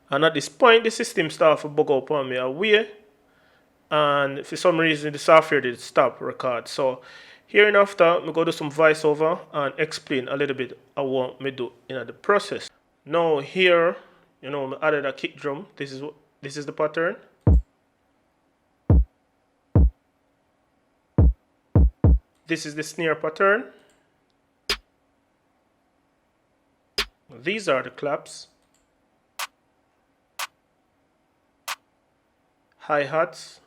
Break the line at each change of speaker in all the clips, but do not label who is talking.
And at this point, the system started to bug up on me away, and for some reason, the software did stop record. So, here and after, I go do some voiceover and explain a little bit of what me do in the process. Now here, I added a kick drum. This is the pattern. This is the snare pattern. These are the claps. Hi-hats.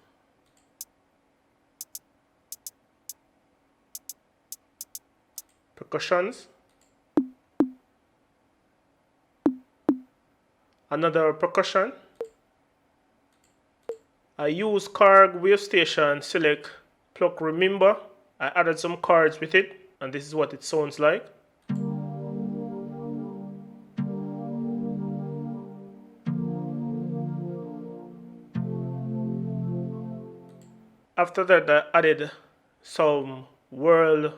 Percussions. Another percussion. I use Carg wave station select pluck remember. I added some chords with it, and this is what it sounds like. After that, I added some world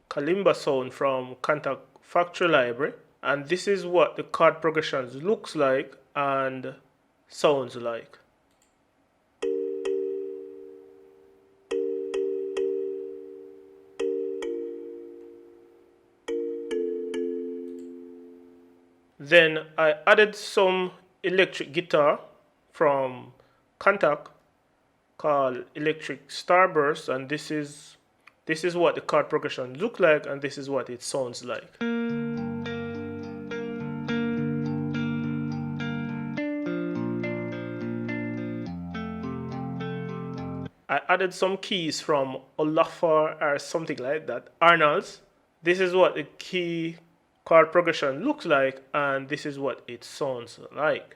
kalimba sound from Contact Factory Library, and this is what the chord progressions looks like and sounds like. Then I added some electric guitar from Contact called Electric Starburst, and this is what the chord progression look like, and this is what it sounds like. I added some keys from Olafar or something like that, Arnold's. This is what the key chord progression looks like, and this is what it sounds like.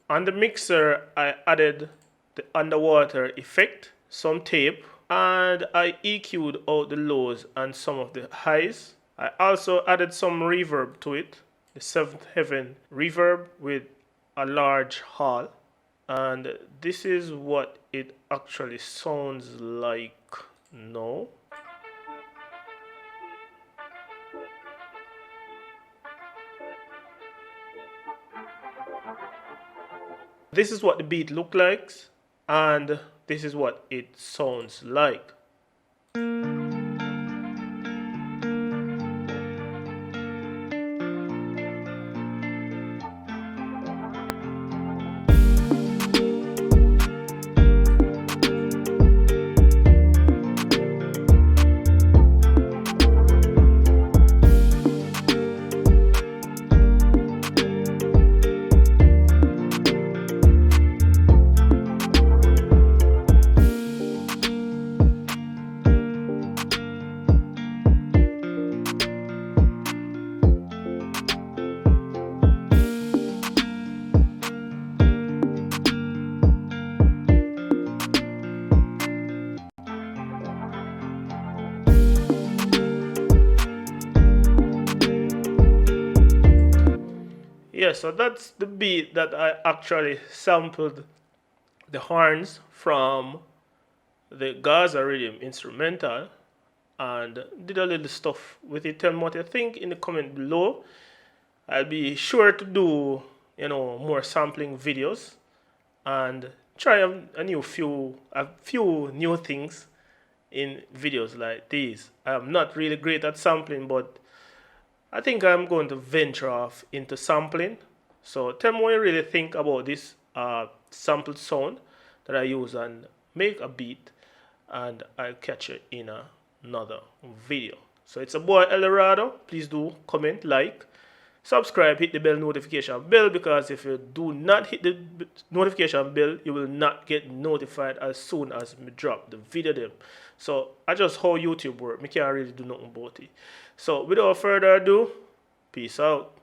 On the mixer, I added the underwater effect, some tape, and I EQ'd out the lows and some of the highs. I also added some reverb to it, the seventh heaven reverb with a large hall, and this is what it actually sounds like now. This is what the beat looks like, and this is what it sounds like. Yeah, so that's the beat that I actually sampled the horns from the Gaza Riddim instrumental and did a little stuff with it. Tell me what you think in the comment below. I'll be sure to do, more sampling videos and try a few new things in videos like these. I'm not really great at sampling, but I think I'm going to venture off into sampling. So tell me what you really think about this sampled sound that I use and make a beat, and I'll catch you in another video. So it's a boy Eldorado. Please do comment, like, subscribe, hit the bell notification bell, because if you do not hit the notification bell, you will not get notified as soon as me drop the video them. So I just how YouTube work. Me can't really do nothing about it. So without further ado, peace out.